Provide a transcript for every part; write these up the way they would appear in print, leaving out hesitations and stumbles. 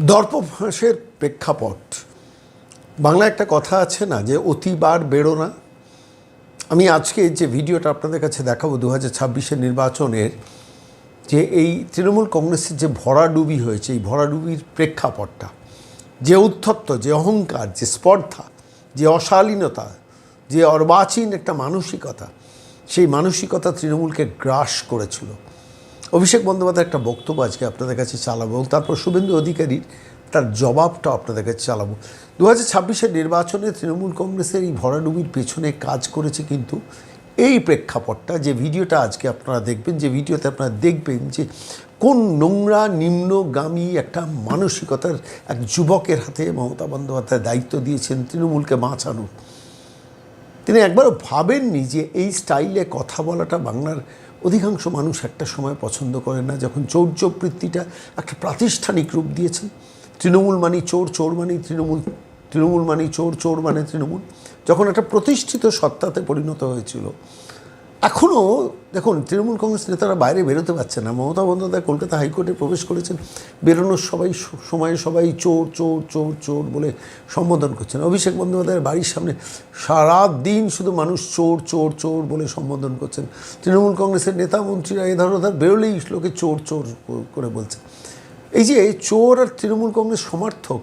দর্পফাঁসের প্রেক্ষাপট। বাংলায় একটা কথা আছে না, যে অতিবার বেরো না। আমি আজকে যে ভিডিওটা আপনাদের কাছে দেখাবো 2026-এর নির্বাচনের, যে এই তৃণমূল কংগ্রেসের যে ভরাডুবি হয়েছে, এই ভরাডুবির প্রেক্ষাপটটা, যে উদ্ধত্ত, যে অহংকার, যে স্পর্ধা, যে অশালীনতা, যে অর্বাচীন একটা মানসিকতা, সেই মানসিকতা তৃণমূলকে গ্রাস করেছিল। অভিষেক বন্দ্যোপাধ্যায় একটা বক্তব্য আজকে আপনাদের কাছে চালাবো, এবং তারপর শুভেন্দু অধিকারীর তার জবাবটা আপনাদের কাছে চালাবো। 2026-এর নির্বাচনে তৃণমূল কংগ্রেসের এই ভরাডুবির পেছনে কাজ করেছে কিন্তু এই প্রেক্ষাপটটা, যে ভিডিওটা আজকে আপনারা দেখবেন, যে ভিডিওতে আপনারা দেখবেন যে কোন নোংরা নিম্নগামী একটা মানসিকতার এক যুবকের হাতে মমতা বন্দ্যোপাধ্যায় দায়িত্ব দিয়েছেন তৃণমূলকে বাঁচানোর। তিনি একবারও ভাবেননি যে এই স্টাইলে কথা বলাটা বাংলার অধিকাংশ মানুষ একটা সময় পছন্দ করেন না, যখন চৌর্যবৃত্তিটা একটা প্রাতিষ্ঠানিক রূপ দিয়েছেন। তৃণমূল মানি চোর, চোর মানি তৃণমূল, তৃণমূল মানি চোর, চোর মানে তৃণমূল, যখন একটা প্রতিষ্ঠিত সত্তাতে পরিণত হয়েছিল। এখনও দেখুন, তৃণমূল কংগ্রেস নেতারা বাইরে বেরোতে পারছে না। মমতা বন্দ্যোপাধ্যায় কলকাতা হাইকোর্টে প্রবেশ করেছেন, বেরোনোর সময় সবাই চোর চোর চোর চোর বলে সম্বোধন করছেন। অভিষেক বন্দ্যোপাধ্যায়ের বাড়ির সামনে সারা দিন শুধু মানুষ চোর চোর চোর বলে সম্বোধন করছেন। তৃণমূল কংগ্রেসের নেতা মন্ত্রীরা এধার ওধার বেরোলেই লোকে চোর চোর করে বলছে। এই যে চোর আর তৃণমূল কংগ্রেস সমর্থক,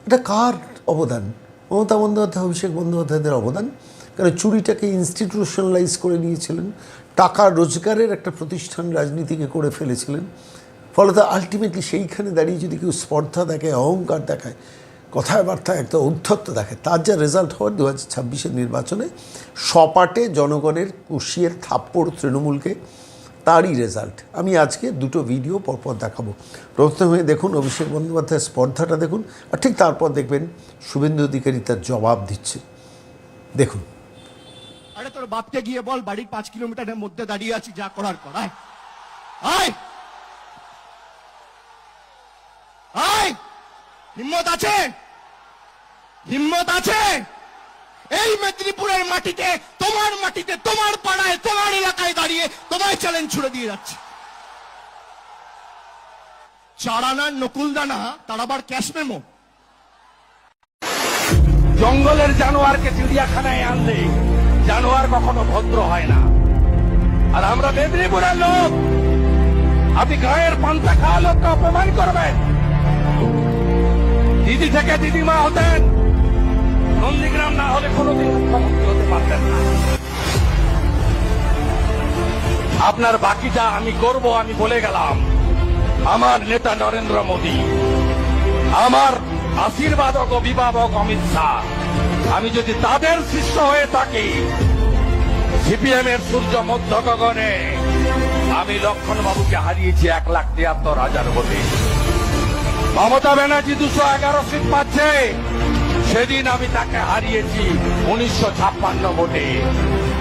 এটা কার অবদান? মমতা বন্দ্যোপাধ্যায়, অভিষেক বন্দ্যোপাধ্যায়দের অবদান। কারণ চুরিটাকে ইনস্টিটিউশনালাইজ করে নিয়েছিলেন, টাকা রোজগারের একটা প্রতিষ্ঠান রাজনীতিকে করে ফেলেছিলেন। ফলত আলটিমেটলি সেইখানে দাঁড়িয়ে যদি কেউ স্পর্ধা দেখায়, অহংকার দেখায়, কথাবার্তায় একটা উদ্ধত্ত দেখায়, তার যা রেজাল্ট হওয়ার 2026-এর নির্বাচনে সপাটে জনগণের কুশিয়ের থাপ্পড় তৃণমূলকে, তারই রেজাল্ট। আমি আজকে দুটো ভিডিও পরপর দেখাবো। প্রথমে দেখুন অভিষেক বন্দ্যোপাধ্যায়ের স্পর্ধাটা দেখুন, আর ঠিক তারপর দেখবেন শুভেন্দু অধিকারী তার জবাব দিচ্ছে। দেখুন। আরে তোর বাপকে গিয়ে বল, বাড়ির 5 কিলোমিটারের মধ্যে দাঁড়িয়ে আছি, যা করার করায়। আয় আয়, হিম্মত আছে, হিম্মত আছে। এই মেদিনীপুরের মাটিতে, তোমার মাটিতে, তোমার পাড়ায়, তোমার এলাকায় দাঁড়িয়ে তোমায় চ্যালেঞ্জ ছুড়ে দিয়ে যাচ্ছে। চারানার নকুলদানা, তার আবার ক্যাশ মেমো। জঙ্গলের জানোয়ারকে চিড়িয়াখানায় আনলে জানোয়ার কখনো ভদ্র হয় না। আর আমরা মেদিনীপুরের লোক, আপনি গায়ের পান্তা খাওয়া লোককে অপমান করবেন। দিদি থেকে দিদিমা হতেন, নন্দীগ্রাম না হলে কোনোদিন মুখ্যমন্ত্রী হতে পারতেন না। আপনার বাকিটা আমি করব, আমি বলে গেলাম। আমার নেতা নরেন্দ্র মোদী, আমার আশীর্বাদক অভিভাবক অমিত শাহ, আমি যদি তাদের শিষ্য হয়ে থাকি, সিপিএম এর সূর্য মধ্য গগনে আমি লক্ষণ বাবুকে হারিয়েছি 1,73,000 ভোটে। মমতা ব্যানার্জি 211 সিট পাচ্ছে, সেদিন আমি তাকে হারিয়েছি 1956 ভোটে।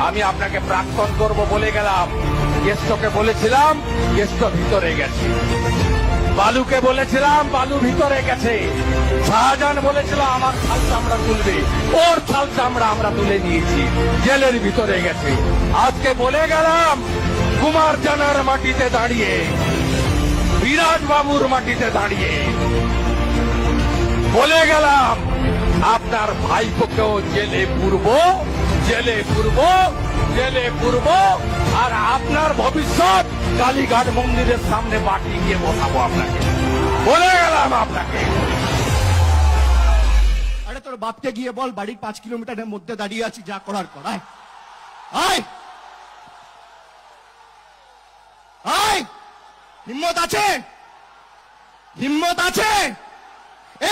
আমি আপনাকে প্রাক্তন করব বলে গেলাম, কেষ্টকে বলেছিলাম, কেষ্ট ভিতরে গেছে। বালুকে বলেছিলাম, বালু ভিতরে গেছে। শাহজাহান বলেছিল আমার ছাল চামড়া তুলবে, ওর ছাল চামড়া আমরা তুলে নিয়েছি, জেলের ভিতরে গেছে। আজকে বলে গেলাম, কুমার জানার মাটিতে দাঁড়িয়ে, বিরাট বাবুর মাটিতে দাঁড়িয়ে বলে গেলাম, আপনার ভাইপোকেও জেলে পুরব, জেলে পুরব, জেলে পুরব। আর আপনার ভবিষ্যৎ কালীঘাট মন্দিরের সামনে বাটি গিয়ে বসাবো আপনাকে, বলে গেলাম আপনাকে। আরে তোর বাপকে গিয়ে বল, বাড়ির 5 কিলোমিটারের মধ্যে দাঁড়িয়ে আছি, যা করার করায়। আয় আয়, হিম্মত আছে, হিম্মত আছে।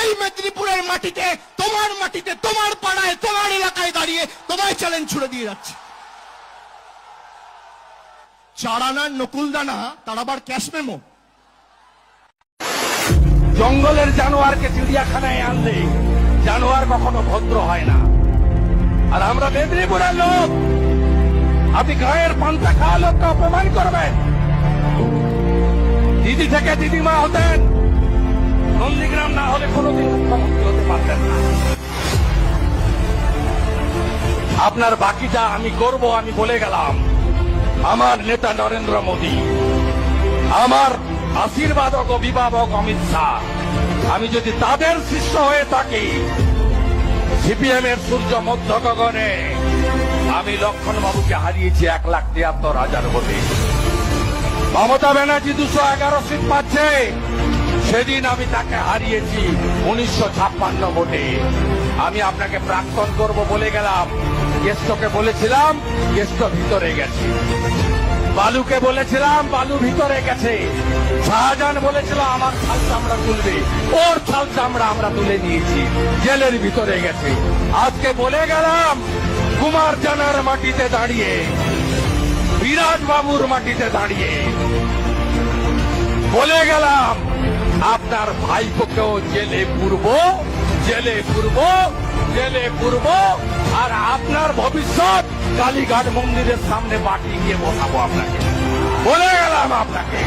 এই মেদিনীপুরের মাটিতে, তোমার মাটিতে, তোমার পাড়ায়, তোমার এলাকায় দাঁড়িয়ে তোমায় চ্যালেঞ্জ ছুড়ে দিয়ে যাচ্ছে। চারানার নকুলদানা, তার আবার ক্যাশ মেমো। জঙ্গলের জানোয়ারকে চিড়িয়াখানায় আনলে জানোয়ার কখনো ভদ্র হয় না। আর আমরা মেদিনীপুরের লোক, আপনি গায়ের পান্তা খাওয়া লোককে অপমান করবেন। দিদি থেকে দিদিমা হতেন, নন্দীগ্রাম না হলে কোনোদিন মুখ্যমন্ত্রী হতে পারতেন না। আপনার বাকিটা আমি করব, আমি বলে গেলাম। আমার নেতা নরেন্দ্র মোদী, আমার আশীর্বাদক অভিভাবক অমিত শাহ, আমি যদি তাদের শিষ্য হয়ে থাকি, সিপিএম এর সূর্য মধ্য গগনে আমি লক্ষণ বাবুকে হারিয়েছি 1,73,000 ভোটে। মমতা ব্যানার্জি 211 সিট পাচ্ছে, সেদিন আমি তাকে হারিয়েছি 1956 ভোটে। আমি আপনাকে প্রাক্তন করব বলে গেলাম, কেষ্টকে বলেছিলাম কেষ্ট ভিতরে গেছে, বালুকে বলেছিলাম বালু ভিতরে গেছে, শাহজাহান বলেছিল আমার ছাল চামড়া তুলবে, ওর ছাল চামড়া আমরা তুলে নিয়েছি, জেলের ভিতরে গেছে। আজকে বলে গেলাম কুমার জানার মাটিতে দাঁড়িয়ে, বিরাট বাবুর মাটিতে দাঁড়িয়ে বলে গেলাম আপনার ভাইপোকেও জেলে পুরব, জেলে পুরব, জেলে পুরব, আর আপনার ভবিষ্যৎ কালীঘাট মন্দিরের সামনে পাঠিয়ে গিয়ে বসাবো আপনাকে, বলে গেলাম আপনাকে।